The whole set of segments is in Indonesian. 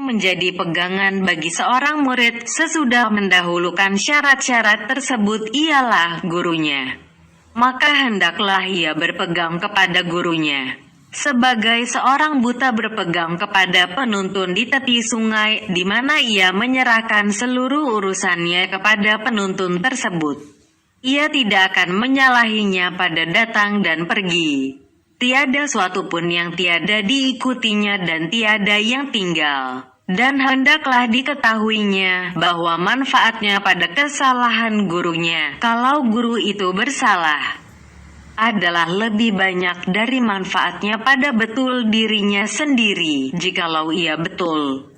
menjadi pegangan bagi seorang murid sesudah mendahulukan syarat-syarat tersebut ialah gurunya. Maka hendaklah ia berpegang kepada gurunya. Sebagai seorang buta berpegang kepada penuntun di tepi sungai, di mana ia menyerahkan seluruh urusannya kepada penuntun tersebut. Ia tidak akan menyalahinya pada datang dan pergi. Tiada suatu pun yang tiada diikutinya dan tiada yang tinggal. Dan hendaklah diketahuinya bahwa manfaatnya pada kesalahan gurunya, kalau guru itu bersalah, adalah lebih banyak dari manfaatnya pada betul dirinya sendiri, jikalau ia betul.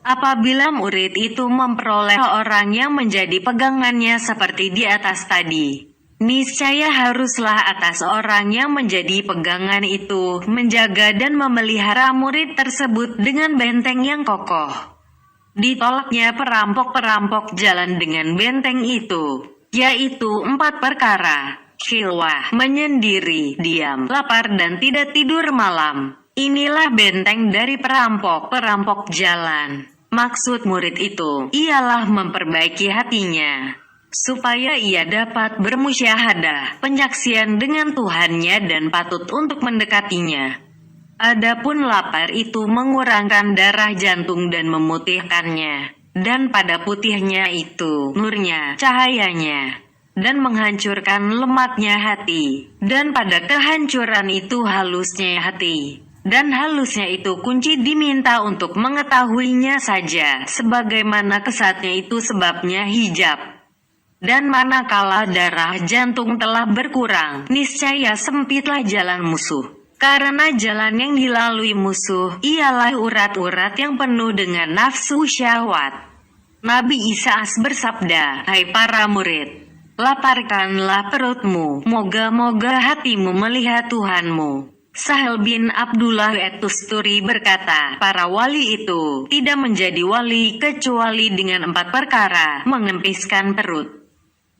Apabila murid itu memperoleh orang yang menjadi pegangannya seperti di atas tadi, niscaya haruslah atas orang yang menjadi pegangan itu menjaga dan memelihara murid tersebut dengan benteng yang kokoh. Ditolaknya perampok-perampok jalan dengan benteng itu, yaitu 4 perkara: khilwah, menyendiri, diam, lapar dan tidak tidur malam. Inilah benteng dari perampok-perampok jalan. Maksud murid itu ialah memperbaiki hatinya, supaya ia dapat bermusyahadah, penyaksian dengan Tuhannya dan patut untuk mendekatinya. Adapun lapar itu mengurangkan darah jantung dan memutihkannya, dan pada putihnya itu nurnya, cahayanya, dan menghancurkan lemaknya hati, dan pada kehancuran itu halusnya hati, dan halusnya itu kunci diminta untuk mengetahuinya saja, sebagaimana kesatnya itu sebabnya hijab. Dan manakala darah jantung telah berkurang, niscaya sempitlah jalan musuh, karena jalan yang dilalui musuh ialah urat-urat yang penuh dengan nafsu syahwat. Nabi Isa bersabda, "Hai para murid, laparkanlah perutmu, moga-moga hatimu melihat Tuhanmu." Sahal bin Abdullah et-Tusturi berkata, para wali itu tidak menjadi wali kecuali dengan 4 perkara: mengempiskan perut,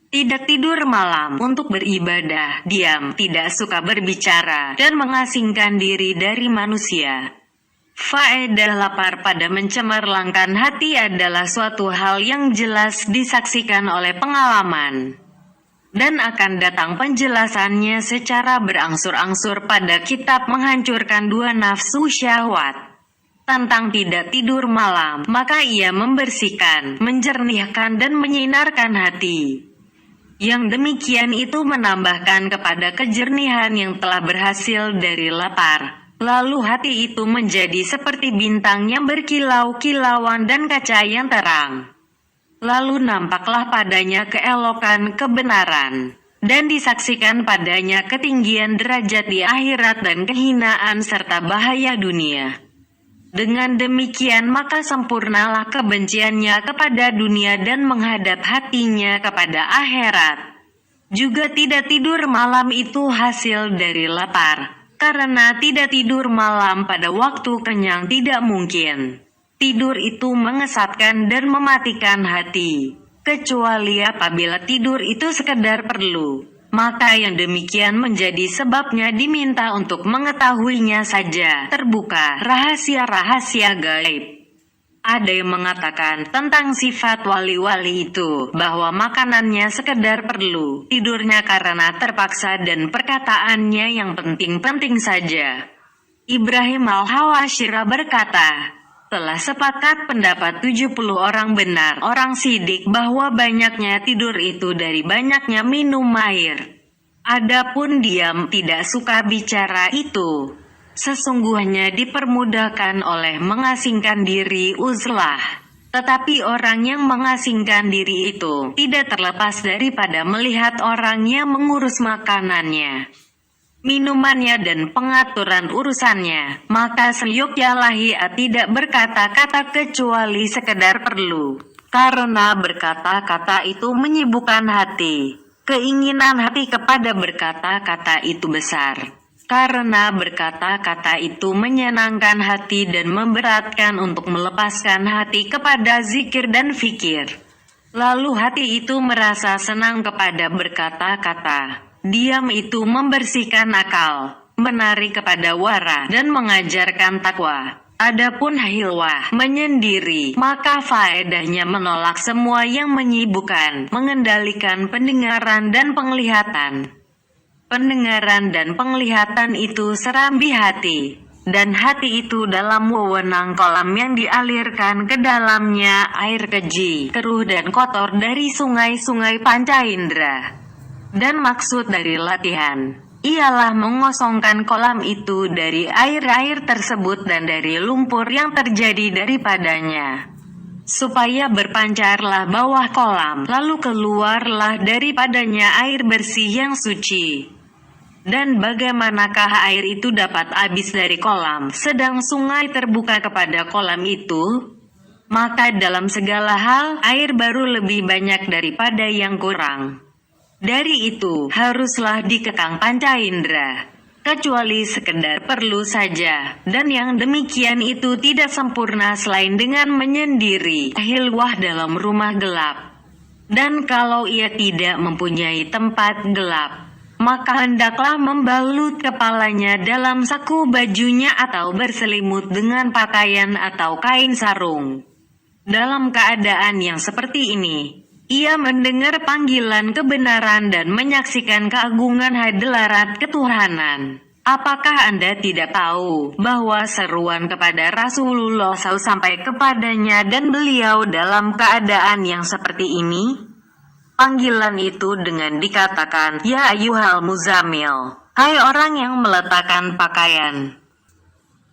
tidak tidur malam untuk beribadah, diam, tidak suka berbicara, dan mengasingkan diri dari manusia. Faedah lapar pada mencemerlangkan hati adalah suatu hal yang jelas disaksikan oleh pengalaman, dan akan datang penjelasannya secara berangsur-angsur pada kitab menghancurkan 2 nafsu syahwat. Tentang tidak tidur malam, maka ia membersihkan, menjernihkan dan menyinarkan hati. Yang demikian itu menambahkan kepada kejernihan yang telah berhasil dari lapar. Lalu hati itu menjadi seperti bintang yang berkilau-kilauan dan kaca yang terang. Lalu nampaklah padanya keelokan kebenaran, dan disaksikan padanya ketinggian derajat di akhirat dan kehinaan serta bahaya dunia. Dengan demikian maka sempurnalah kebenciannya kepada dunia dan menghadap hatinya kepada akhirat. Juga tidak tidur malam itu hasil dari lapar, karena tidak tidur malam pada waktu kenyang tidak mungkin. Tidur itu mengesatkan dan mematikan hati, kecuali apabila tidur itu sekedar perlu. Maka yang demikian menjadi sebabnya diminta untuk mengetahuinya saja, terbuka rahasia-rahasia gaib. Ada yang mengatakan tentang sifat wali-wali itu, bahwa makanannya sekedar perlu, tidurnya karena terpaksa dan perkataannya yang penting-penting saja. Ibrahim al-Hawashira berkata, telah sepakat pendapat 70 orang benar, orang sidik, bahwa banyaknya tidur itu dari banyaknya minum air. Adapun diam, tidak suka bicara itu, sesungguhnya dipermudahkan oleh mengasingkan diri uzlah. Tetapi orang yang mengasingkan diri itu tidak terlepas daripada melihat orang yang mengurus makanannya, minumannya dan pengaturan urusannya. Maka seyuknya ia tidak berkata-kata kecuali sekedar perlu, karena berkata-kata itu menyibukkan hati. Keinginan hati kepada berkata-kata itu besar, karena berkata-kata itu menyenangkan hati dan memberatkan untuk melepaskan hati kepada zikir dan fikir. Lalu hati itu merasa senang kepada berkata-kata. Diam itu membersihkan akal, menarik kepada wara, dan mengajarkan takwa. Adapun hilwah menyendiri, maka faedahnya menolak semua yang menyibukkan, mengendalikan pendengaran dan penglihatan. Pendengaran dan penglihatan itu serambi hati, dan hati itu dalam wewenang kolam yang dialirkan ke dalamnya air keji, keruh dan kotor dari sungai-sungai panca indera. Dan maksud dari latihan ialah mengosongkan kolam itu dari air-air tersebut dan dari lumpur yang terjadi daripadanya, supaya berpancarlah bawah kolam, lalu keluarlah daripadanya air bersih yang suci. Dan bagaimanakah air itu dapat habis dari kolam, sedang sungai terbuka kepada kolam itu? Maka dalam segala hal, air baru lebih banyak daripada yang kurang. Dari itu, haruslah dikekang panca indera, kecuali sekedar perlu saja, dan yang demikian itu tidak sempurna selain dengan menyendiri hilwah dalam rumah gelap. Dan kalau ia tidak mempunyai tempat gelap, maka hendaklah membalut kepalanya dalam saku bajunya atau berselimut dengan pakaian atau kain sarung. Dalam keadaan yang seperti ini, ia mendengar panggilan kebenaran dan menyaksikan keagungan hadirat ketuhanan. Apakah Anda tidak tahu bahwa seruan kepada Rasulullah SAW sampai kepadanya dan beliau dalam keadaan yang seperti ini? Panggilan itu dengan dikatakan, "Ya ayyuhal muzammil, hai orang yang meletakkan pakaian.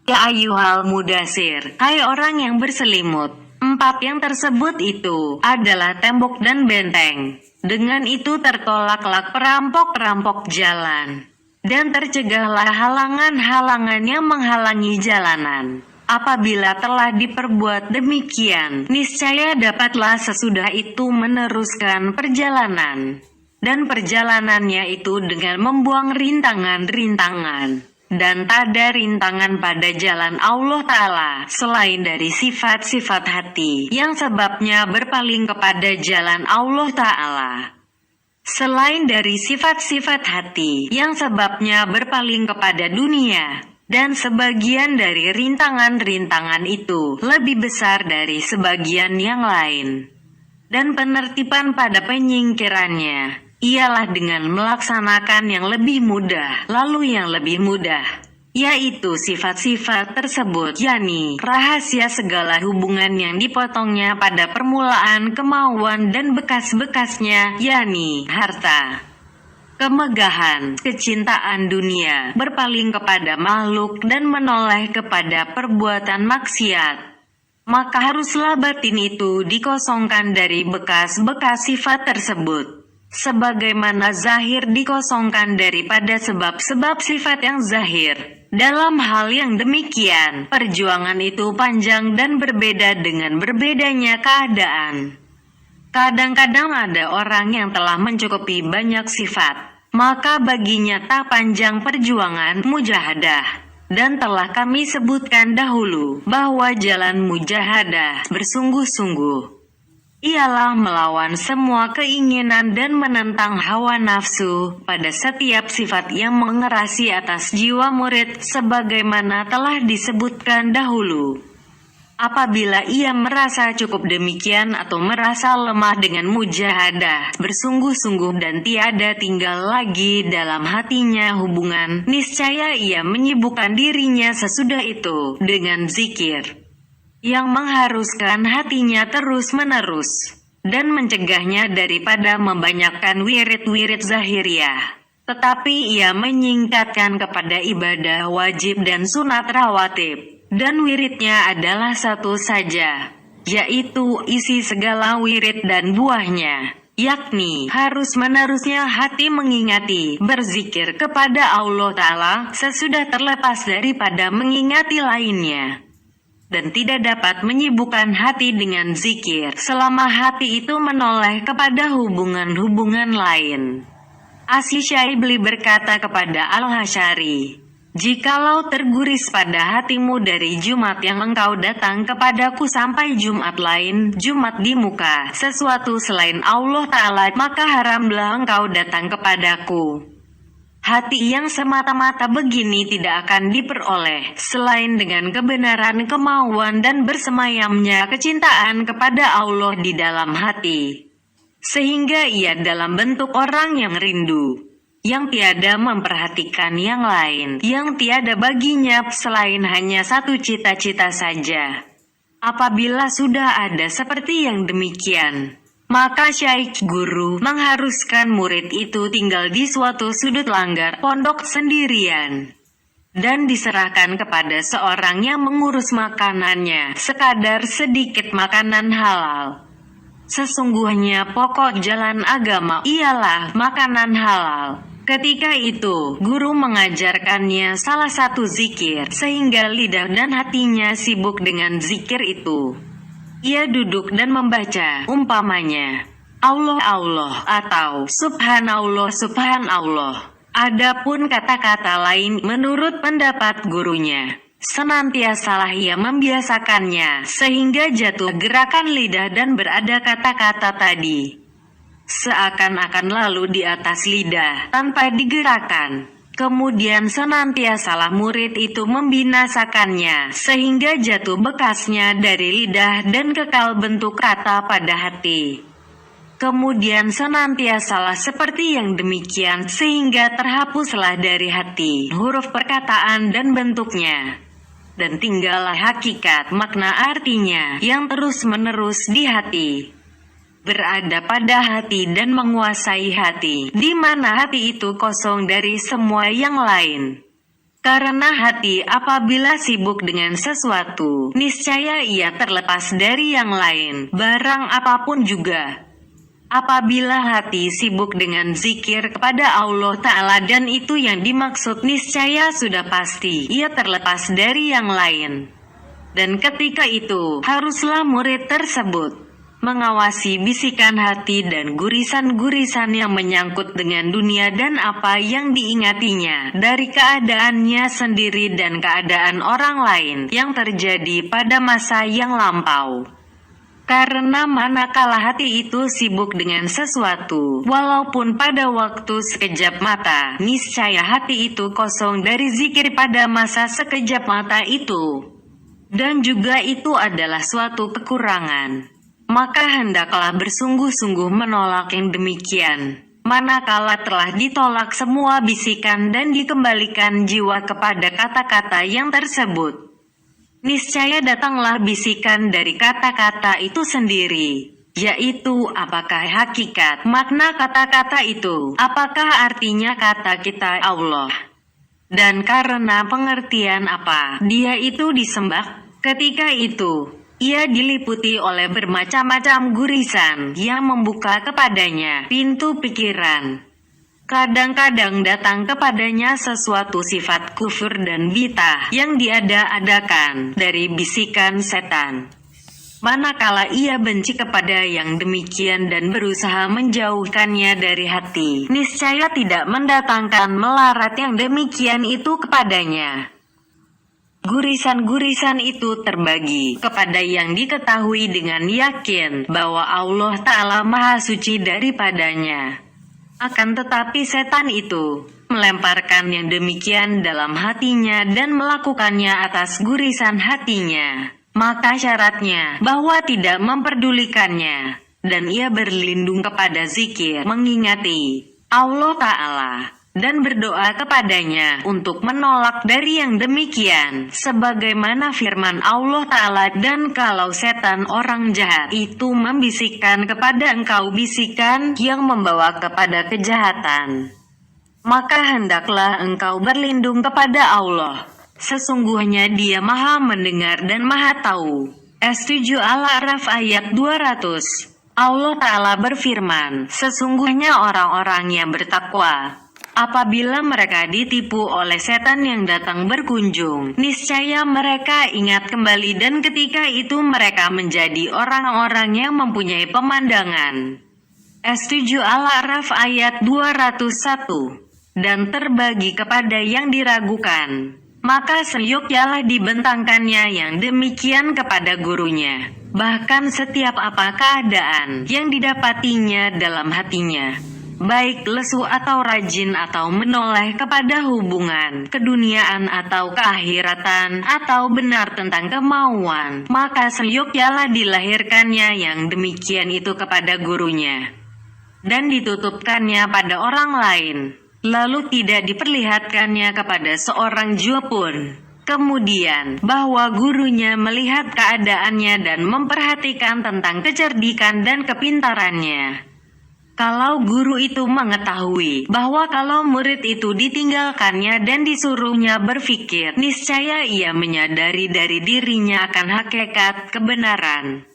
Ya ayyuhal mudasir, hai orang yang berselimut." 4 yang tersebut itu adalah tembok dan benteng. Dengan itu tertolaklah perampok-perampok jalan, dan tercegahlah halangan-halangan yang menghalangi jalanan. Apabila telah diperbuat demikian, niscaya dapatlah sesudah itu meneruskan perjalanan. Dan perjalanannya itu dengan membuang rintangan-rintangan. Dan tak ada rintangan pada jalan Allah Ta'ala selain dari sifat-sifat hati yang sebabnya berpaling kepada jalan Allah Ta'ala. Selain dari sifat-sifat hati yang sebabnya berpaling kepada dunia, dan sebagian dari rintangan-rintangan itu lebih besar dari sebagian yang lain. Dan penertiban pada penyingkirannya ialah dengan melaksanakan yang lebih mudah, lalu yang lebih mudah, yaitu sifat-sifat tersebut, yakni rahasia segala hubungan yang dipotongnya pada permulaan kemauan dan bekas-bekasnya, yakni harta, kemegahan, kecintaan dunia, berpaling kepada makhluk dan menoleh kepada perbuatan maksiat. Maka haruslah batin itu dikosongkan dari bekas-bekas sifat tersebut, sebagaimana zahir dikosongkan daripada sebab-sebab sifat yang zahir. Dalam hal yang demikian, perjuangan itu panjang dan berbeda dengan berbedanya keadaan. Kadang-kadang ada orang yang telah mencukupi banyak sifat, maka baginya tak panjang perjuangan mujahadah. Dan telah kami sebutkan dahulu bahwa jalan mujahadah bersungguh-sungguh ialah melawan semua keinginan dan menentang hawa nafsu pada setiap sifat yang mengerasi atas jiwa murid sebagaimana telah disebutkan dahulu. Apabila ia merasa cukup demikian atau merasa lemah dengan mujahadah bersungguh-sungguh dan tiada tinggal lagi dalam hatinya hubungan, niscaya ia menyibukkan dirinya sesudah itu dengan zikir yang mengharuskan hatinya terus-menerus, dan mencegahnya daripada membanyakkan wirid-wirid zahiriah. Tetapi ia menyingkatkan kepada ibadah wajib dan sunat rawatib, dan wiridnya adalah satu saja, yaitu isi segala wirid dan buahnya, yakni harus-menerusnya hati mengingati, berzikir kepada Allah Ta'ala sesudah terlepas daripada mengingati lainnya. Dan tidak dapat menyibukkan hati dengan zikir selama hati itu menoleh kepada hubungan-hubungan lain. Asy-Syaibli berkata kepada Al-Hasyari, "Jikalau terguris pada hatimu dari Jumat yang engkau datang kepadaku sampai Jumat lain, Jumat di muka, sesuatu selain Allah Ta'ala, maka haramlah engkau datang kepadaku. Hati yang semata-mata begini tidak akan diperoleh, selain dengan kebenaran kemauan dan bersemayamnya kecintaan kepada Allah di dalam hati. Sehingga ia dalam bentuk orang yang rindu, yang tiada memperhatikan yang lain, yang tiada baginya selain hanya satu cita-cita saja. Apabila sudah ada seperti yang demikian, maka syaikh guru mengharuskan murid itu tinggal di suatu sudut langgar pondok sendirian, dan diserahkan kepada seorang yang mengurus makanannya, sekadar sedikit makanan halal. Sesungguhnya pokok jalan agama ialah makanan halal. Ketika itu, guru mengajarkannya salah satu zikir, sehingga lidah dan hatinya sibuk dengan zikir itu. Ia duduk dan membaca, umpamanya, Allah Allah atau Subhanallah Subhanallah. Adapun kata-kata lain menurut pendapat gurunya, senantiasalah ia membiasakannya, sehingga jatuh gerakan lidah dan berada kata-kata tadi seakan-akan lalu di atas lidah, tanpa digerakkan. Kemudian senantiasalah murid itu membinasakannya, sehingga jatuh bekasnya dari lidah dan kekal bentuk kata pada hati. Kemudian senantiasalah seperti yang demikian, sehingga terhapuslah dari hati huruf perkataan dan bentuknya. Dan tinggallah hakikat makna artinya yang terus-menerus di hati, berada pada hati dan menguasai hati, di mana hati itu kosong dari semua yang lain. Karena hati apabila sibuk dengan sesuatu, niscaya ia terlepas dari yang lain, barang apapun juga. Apabila hati sibuk dengan zikir kepada Allah Ta'ala dan itu yang dimaksud, niscaya sudah pasti ia terlepas dari yang lain. Dan ketika itu, haruslah murid tersebut mengawasi bisikan hati dan gurisan-gurisan yang menyangkut dengan dunia dan apa yang diingatinya dari keadaannya sendiri dan keadaan orang lain yang terjadi pada masa yang lampau. Karena manakala hati itu sibuk dengan sesuatu, walaupun pada waktu sekejap mata, niscaya hati itu kosong dari zikir pada masa sekejap mata itu. Dan juga itu adalah suatu kekurangan. Maka hendaklah bersungguh-sungguh menolak yang demikian. Manakala telah ditolak semua bisikan dan dikembalikan jiwa kepada kata-kata yang tersebut, niscaya datanglah bisikan dari kata-kata itu sendiri, yaitu apakah hakikat makna kata-kata itu, apakah artinya kata kita Allah, dan karena pengertian apa dia itu disembah. Ketika itu ia diliputi oleh bermacam-macam gurisan yang membuka kepadanya pintu pikiran. Kadang-kadang datang kepadanya sesuatu sifat kufur dan bid'ah yang diada-adakan dari bisikan setan. Manakala ia benci kepada yang demikian dan berusaha menjauhkannya dari hati, niscaya tidak mendatangkan melarat yang demikian itu kepadanya. Gurisan-gurisan itu terbagi kepada yang diketahui dengan yakin bahwa Allah Ta'ala Maha Suci daripadanya. Akan tetapi setan itu melemparkan yang demikian dalam hatinya dan melakukannya atas gurisan hatinya. Maka syaratnya bahwa tidak memperdulikannya, dan ia berlindung kepada zikir, mengingati Allah Ta'ala, dan berdoa kepadanya untuk menolak dari yang demikian, sebagaimana firman Allah Ta'ala, dan kalau setan orang jahat itu membisikkan kepada engkau bisikan yang membawa kepada kejahatan, maka hendaklah engkau berlindung kepada Allah. Sesungguhnya Dia Maha Mendengar dan Maha Tahu. S7 Al-A'raf ayat 200. Allah Ta'ala berfirman, sesungguhnya orang-orang yang bertakwa, apabila mereka ditipu oleh setan yang datang berkunjung, niscaya mereka ingat kembali dan ketika itu mereka menjadi orang-orang yang mempunyai pemandangan. S7 Al-A'raf ayat 201. Dan terbagi kepada yang diragukan, maka seyuknyalah dibentangkannya yang demikian kepada gurunya, bahkan setiap apa keadaan yang didapatinya dalam hatinya. baik lesu atau rajin atau menoleh kepada hubungan keduniaan atau keakhiratan, atau benar tentang kemauan, maka seyogyanya dilahirkannya yang demikian itu kepada gurunya, dan ditutupkannya pada orang lain, lalu tidak diperlihatkannya kepada seorang jua pun. Kemudian, bahwa gurunya melihat keadaannya dan memperhatikan tentang kecerdikan dan kepintarannya. Kalau guru itu mengetahui bahwa kalau murid itu ditinggalkannya dan disuruhnya berpikir, niscaya ia menyadari dari dirinya akan hakikat kebenaran.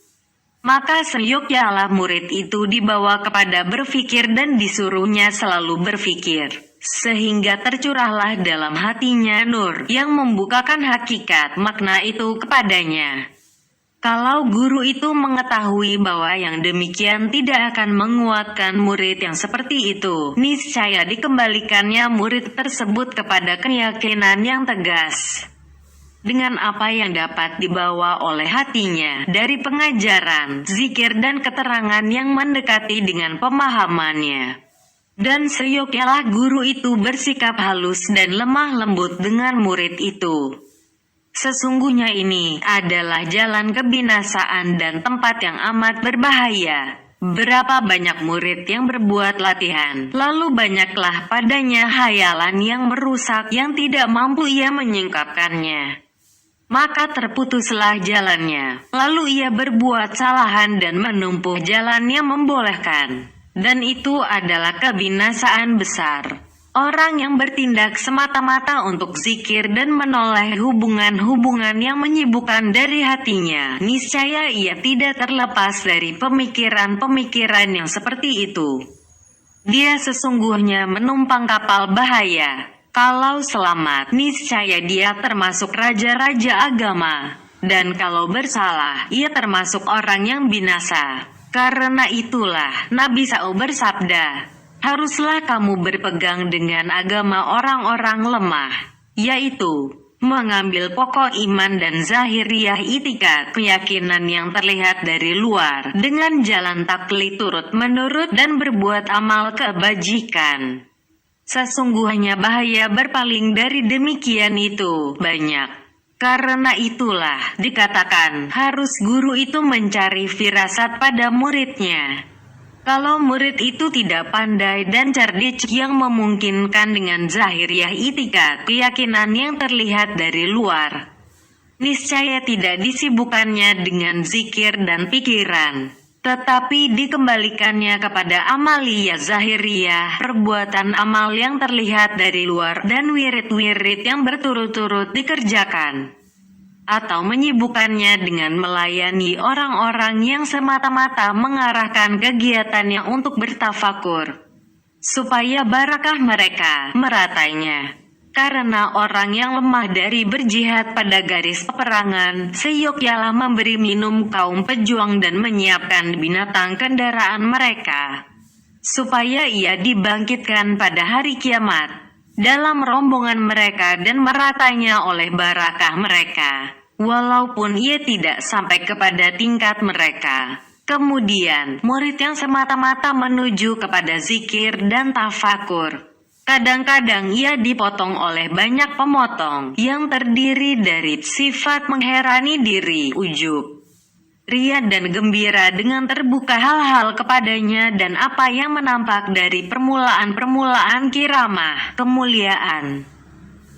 Maka seyogyanya murid itu dibawa kepada berpikir dan disuruhnya selalu berpikir, sehingga tercurahlah dalam hatinya nur yang membukakan hakikat makna itu kepadanya. Kalau guru itu mengetahui bahwa yang demikian tidak akan menguatkan murid yang seperti itu, niscaya dikembalikannya murid tersebut kepada keyakinan yang tegas dengan apa yang dapat dibawa oleh hatinya dari pengajaran, zikir dan keterangan yang mendekati dengan pemahamannya. Dan seyogyanya guru itu bersikap halus dan lemah lembut dengan murid itu. Sesungguhnya ini adalah jalan kebinasaan dan tempat yang amat berbahaya. Berapa banyak murid yang berbuat latihan, lalu banyaklah padanya hayalan yang merusak yang tidak mampu ia menyingkapkannya. Maka terputuslah jalannya, lalu ia berbuat salahan dan menempuh jalan yang membolehkan. Dan itu adalah kebinasaan besar. Orang yang bertindak semata-mata untuk zikir dan menoleh hubungan-hubungan yang menyibukkan dari hatinya, niscaya ia tidak terlepas dari pemikiran-pemikiran yang seperti itu. Dia sesungguhnya menumpang kapal bahaya. Kalau selamat, niscaya dia termasuk raja-raja agama. Dan kalau bersalah, ia termasuk orang yang binasa. Karena itulah, Nabi SAW bersabda, haruslah kamu berpegang dengan agama orang-orang lemah, yaitu mengambil pokok iman dan zahiriyah itikad, keyakinan yang terlihat dari luar, dengan jalan taklid turut menurut dan berbuat amal kebajikan. Sesungguhnya bahaya berpaling dari demikian itu banyak. Karena itulah dikatakan harus guru itu mencari firasat pada muridnya. Kalau murid itu tidak pandai dan cerdik yang memungkinkan dengan zahiriyah itikad, keyakinan yang terlihat dari luar, niscaya tidak disibukkannya dengan zikir dan pikiran, tetapi dikembalikannya kepada amaliyah zahiriyah, perbuatan amal yang terlihat dari luar dan wirid-wirid yang berturut-turut dikerjakan, atau menyibukkannya dengan melayani orang-orang yang semata-mata mengarahkan kegiatannya untuk bertafakur, supaya barakah mereka meratainya. Karena orang yang lemah dari berjihad pada garis peperangan, seyogyanya memberi minum kaum pejuang dan menyiapkan binatang kendaraan mereka, supaya ia dibangkitkan pada hari kiamat dalam rombongan mereka dan meratainya oleh barakah mereka, walaupun ia tidak sampai kepada tingkat mereka. Kemudian, murid yang semata-mata menuju kepada zikir dan tafakur, kadang-kadang ia dipotong oleh banyak pemotong yang terdiri dari sifat mengherani diri, ujub, ria dan gembira dengan terbuka hal-hal kepadanya dan apa yang menampak dari permulaan-permulaan kiramah, kemuliaan.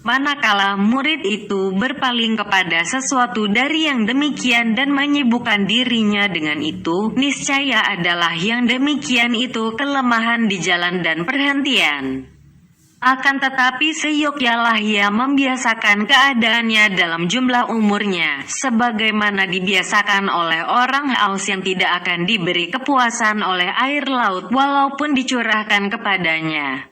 Manakala murid itu berpaling kepada sesuatu dari yang demikian dan menyibukkan dirinya dengan itu, niscaya adalah yang demikian itu kelemahan di jalan dan perhentian. Akan tetapi seyogyanya ia membiasakan keadaannya dalam jumlah umurnya, sebagaimana dibiasakan oleh orang haus yang tidak akan diberi kepuasan oleh air laut walaupun dicurahkan kepadanya.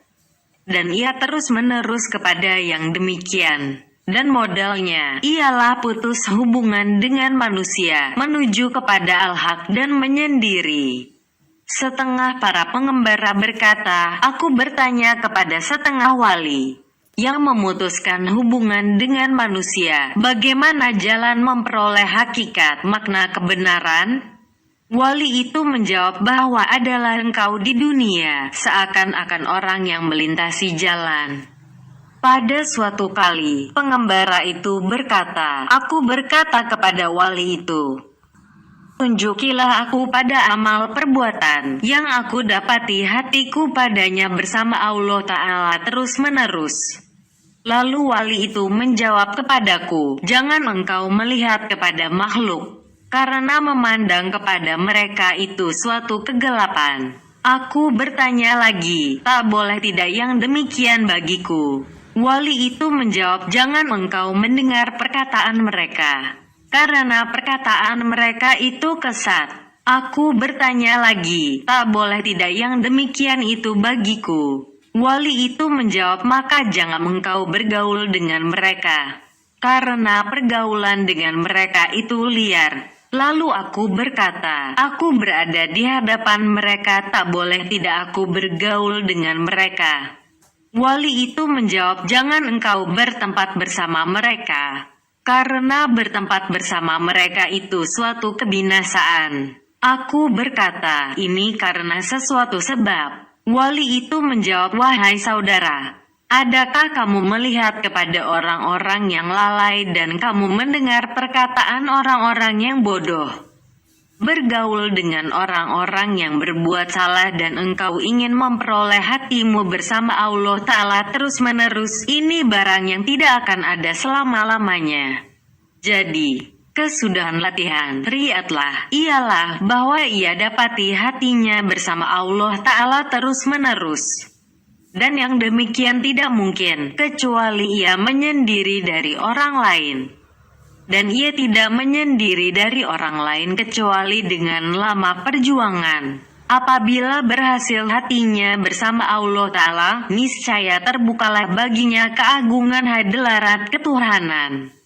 Dan ia terus-menerus kepada yang demikian. Dan modalnya ialah putus hubungan dengan manusia, menuju kepada al-haq dan menyendiri. Setengah para pengembara berkata, aku bertanya kepada setengah wali yang memutuskan hubungan dengan manusia, bagaimana jalan memperoleh hakikat makna kebenaran? Wali itu menjawab bahwa adalah engkau di dunia, seakan-akan orang yang melintasi jalan. Pada suatu kali, pengembara itu berkata, "Aku berkata kepada wali itu, tunjukilah aku pada amal perbuatan yang aku dapati hatiku padanya bersama Allah Ta'ala terus-menerus." Lalu wali itu menjawab kepadaku, "Jangan engkau melihat kepada makhluk, karena memandang kepada mereka itu suatu kegelapan." Aku bertanya lagi, "Tak boleh tidak yang demikian bagiku?" Wali itu menjawab, "Jangan engkau mendengar perkataan mereka, karena perkataan mereka itu kesat." Aku bertanya lagi, "Tak boleh tidak yang demikian itu bagiku?" Wali itu menjawab, "Maka jangan engkau bergaul dengan mereka, karena pergaulan dengan mereka itu liar." Lalu aku berkata, "Aku berada di hadapan mereka, tak boleh tidak aku bergaul dengan mereka?" Wali itu menjawab, "Jangan engkau bertempat bersama mereka, karena bertempat bersama mereka itu suatu kebinasaan." Aku berkata, "Ini karena sesuatu sebab." Wali itu menjawab, "Wahai saudara, adakah kamu melihat kepada orang-orang yang lalai dan kamu mendengar perkataan orang-orang yang bodoh? Bergaul dengan orang-orang yang berbuat salah dan engkau ingin memperoleh hatimu bersama Allah Ta'ala terus-menerus, ini barang yang tidak akan ada selama-lamanya. Jadi, kesudahan latihan riyadlah ialah bahwa ia dapati hatinya bersama Allah Ta'ala terus-menerus. Dan yang demikian tidak mungkin, kecuali ia menyendiri dari orang lain. Dan ia tidak menyendiri dari orang lain kecuali dengan lama perjuangan. Apabila berhasil hatinya bersama Allah Ta'ala, niscaya terbukalah baginya keagungan hadirat ketuhanan.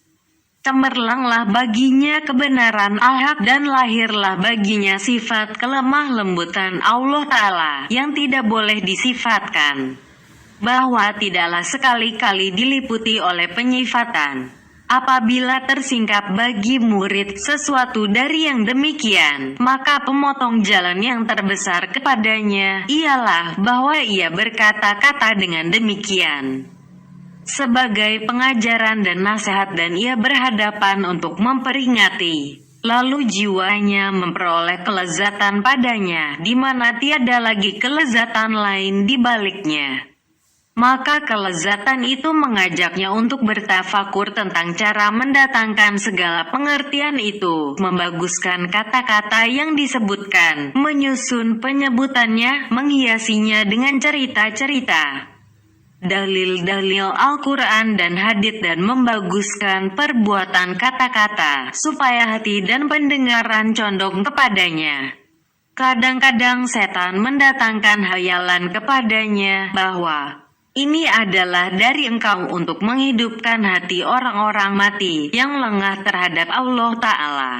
Cemerlanglah baginya kebenaran al-haq dan lahirlah baginya sifat kelemah lembutan Allah Ta'ala yang tidak boleh disifatkan, bahwa tidaklah sekali-kali diliputi oleh penyifatan. Apabila tersingkap bagi murid sesuatu dari yang demikian, maka pemotong jalan yang terbesar kepadanya ialah bahwa ia berkata-kata dengan demikian sebagai pengajaran dan nasihat, dan ia berhadapan untuk memperingati. Lalu jiwanya memperoleh kelezatan padanya, di mana tiada lagi kelezatan lain di baliknya. Maka kelezatan itu mengajaknya untuk bertafakur tentang cara mendatangkan segala pengertian itu, membaguskan kata-kata yang disebutkan, menyusun penyebutannya, menghiasinya dengan cerita-cerita, dalil-dalil Al-Quran dan hadits, dan membaguskan perbuatan kata-kata, supaya hati dan pendengaran condong kepadanya. Kadang-kadang setan mendatangkan hayalan kepadanya bahwa ini adalah dari engkau untuk menghidupkan hati orang-orang mati yang lengah terhadap Allah Ta'ala.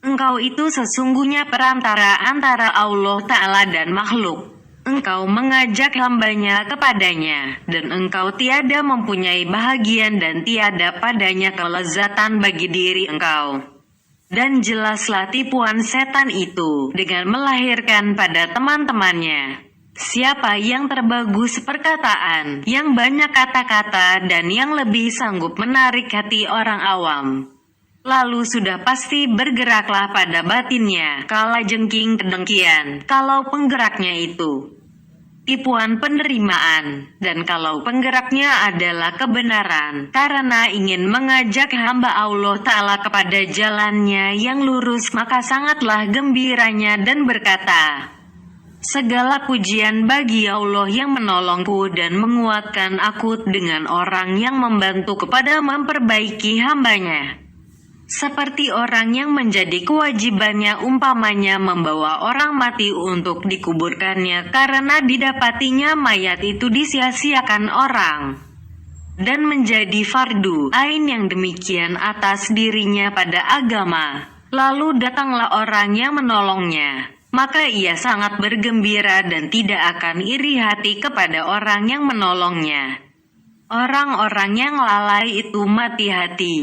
Engkau itu sesungguhnya perantara antara Allah Ta'ala dan makhluk. Engkau mengajak hambanya kepadanya, dan engkau tiada mempunyai bahagian dan tiada padanya kelezatan bagi diri engkau. Dan jelaslah tipuan setan itu dengan melahirkan pada teman-temannya siapa yang terbagus perkataan, yang banyak kata-kata, dan yang lebih sanggup menarik hati orang awam. Lalu sudah pasti bergeraklah pada batinnya kalajengking kedengkian, kalau penggeraknya itu tipuan penerimaan, dan kalau penggeraknya adalah kebenaran, karena ingin mengajak hamba Allah Ta'ala kepada jalannya yang lurus, maka sangatlah gembiranya dan berkata, "Segala pujian bagi Allah yang menolongku dan menguatkan aku dengan orang yang membantu kepada memperbaiki hambanya. Seperti orang yang menjadi kewajibannya umpamanya membawa orang mati untuk dikuburkannya, karena didapatinya mayat itu disia-siakan orang, dan menjadi fardu ain yang demikian atas dirinya pada agama. Lalu datanglah orang yang menolongnya, maka ia sangat bergembira dan tidak akan iri hati kepada orang yang menolongnya. Orang-orang yang lalai itu mati hati.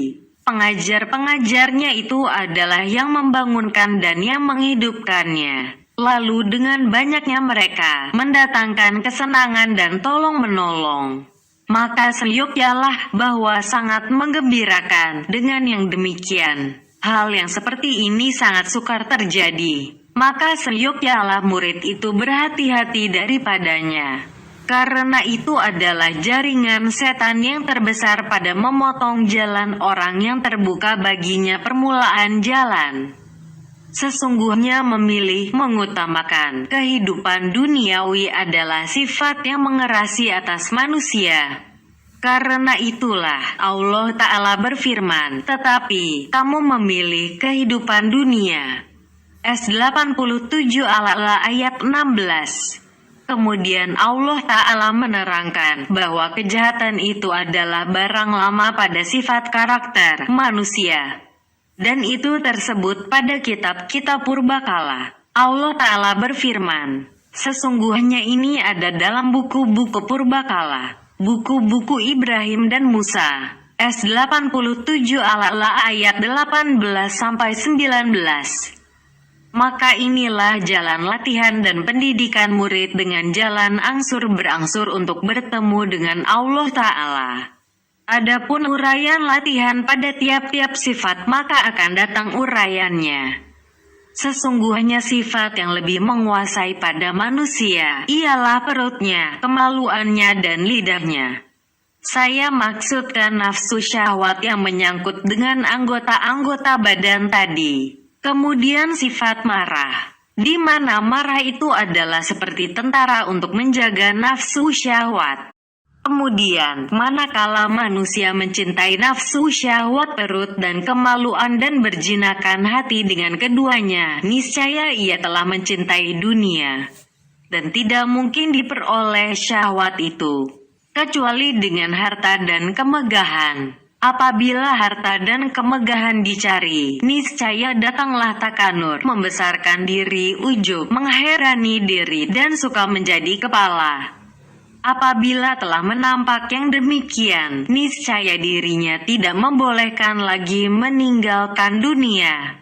Pengajar-pengajarnya itu adalah yang membangunkan dan yang menghidupkannya. Lalu dengan banyaknya mereka mendatangkan kesenangan dan tolong-menolong. Maka seyogyalah bahwa sangat menggembirakan dengan yang demikian. Hal yang seperti ini sangat sukar terjadi. Maka seyogyalah murid itu berhati-hati daripadanya. Karena itu adalah jaringan setan yang terbesar pada memotong jalan orang yang terbuka baginya permulaan jalan. Sesungguhnya memilih mengutamakan kehidupan duniawi adalah sifat yang mengerasi atas manusia. Karena itulah Allah Ta'ala berfirman, tetapi kamu memilih kehidupan dunia. S87 Al-A'la ayat 16. Kemudian Allah Ta'ala menerangkan bahwa kejahatan itu adalah barang lama pada sifat karakter manusia. Dan itu tersebut pada kitab-kitab purbakala. Allah Ta'ala berfirman, sesungguhnya ini ada dalam buku-buku purbakala, buku-buku Ibrahim dan Musa. S87 Al-A'la ayat 18-19. Maka inilah jalan latihan dan pendidikan murid dengan jalan angsur berangsur untuk bertemu dengan Allah Ta'ala. Adapun uraian latihan pada tiap-tiap sifat maka akan datang uraiannya. Sesungguhnya sifat yang lebih menguasai pada manusia ialah perutnya, kemaluannya dan lidahnya. Saya maksudkan nafsu syahwat yang menyangkut dengan anggota-anggota badan tadi. Kemudian sifat marah, di mana marah itu adalah seperti tentara untuk menjaga nafsu syahwat. Kemudian, manakala manusia mencintai nafsu syahwat perut dan kemaluan dan berjinakan hati dengan keduanya, niscaya ia telah mencintai dunia. Dan tidak mungkin diperoleh syahwat itu, kecuali dengan harta dan kemegahan. Apabila harta dan kemegahan dicari, niscaya datanglah takanur, membesarkan diri, ujub, mengherani diri, dan suka menjadi kepala. Apabila telah menampak yang demikian, niscaya dirinya tidak membolehkan lagi meninggalkan dunia.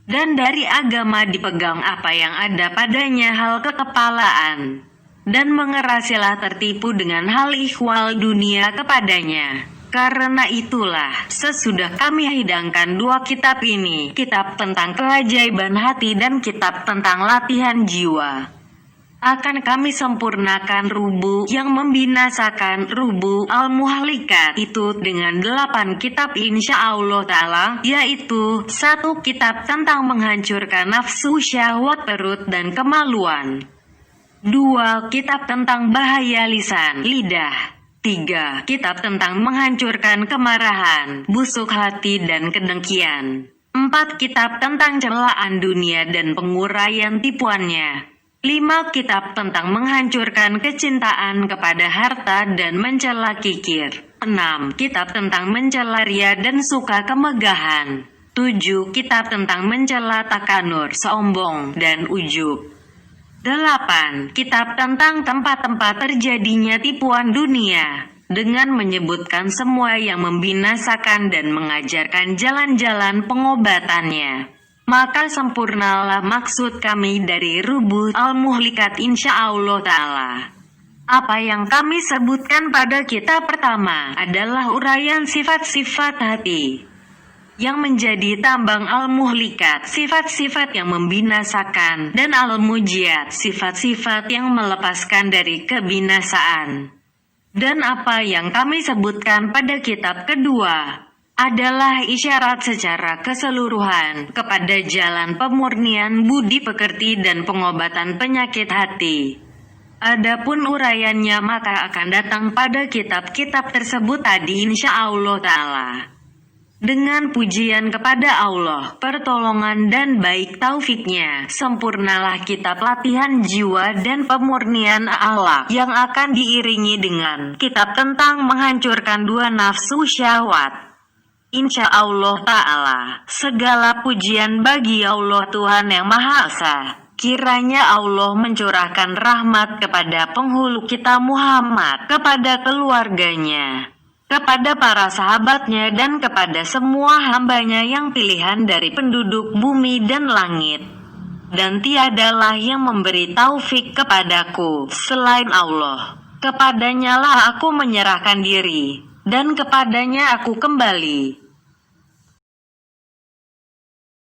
Dan dari agama dipegang apa yang ada padanya hal kekepalaan. Dan mengerasilah tertipu dengan hal ikhwal dunia kepadanya. Karena itulah, sesudah kami hidangkan dua kitab ini, kitab tentang keajaiban hati dan kitab tentang latihan jiwa, akan kami sempurnakan rubu yang membinasakan rubu al-muhlikat itu dengan 8 kitab insya Allah Ta'ala, yaitu 1 kitab tentang menghancurkan nafsu syahwat perut dan kemaluan, 2 kitab tentang bahaya lisan, lidah, 3 kitab tentang menghancurkan kemarahan, busuk hati dan kedengkian, 4 kitab tentang celaan dunia dan penguraian tipuannya, 5 kitab tentang menghancurkan kecintaan kepada harta dan mencela kikir, 6 kitab tentang mencela ria dan suka kemegahan, 7 kitab tentang mencela takanur, sombong, dan ujub, 8 kitab tentang tempat-tempat terjadinya tipuan dunia, dengan menyebutkan semua yang membinasakan dan mengajarkan jalan-jalan pengobatannya. Maka sempurnalah maksud kami dari rubu al-muhlikat insya Allah Ta'ala. Apa yang kami sebutkan pada kitab pertama adalah uraian sifat-sifat hati yang menjadi tambang al-muhlikat, sifat-sifat yang membinasakan, dan al-mujiat, sifat-sifat yang melepaskan dari kebinasaan. Dan apa yang kami sebutkan pada kitab kedua adalah isyarat secara keseluruhan kepada jalan pemurnian budi pekerti dan pengobatan penyakit hati. Adapun uraiannya maka akan datang pada kitab-kitab tersebut tadi insya Allah Ta'ala. Dengan pujian kepada Allah, pertolongan dan baik taufiknya, sempurnalah kitab latihan jiwa dan pemurnian akhlak yang akan diiringi dengan kitab tentang menghancurkan 2 nafsu syahwat. Insya Allah Ta'ala, segala pujian bagi Allah Tuhan yang Maha Esa. Kiranya Allah mencurahkan rahmat kepada penghulu kita Muhammad, kepada keluarganya, kepada para sahabatnya dan kepada semua hambanya yang pilihan dari penduduk bumi dan langit. Dan tiadalah yang memberi taufik kepadaku selain Allah. Kepadanya lah aku menyerahkan diri, dan kepadanya aku kembali.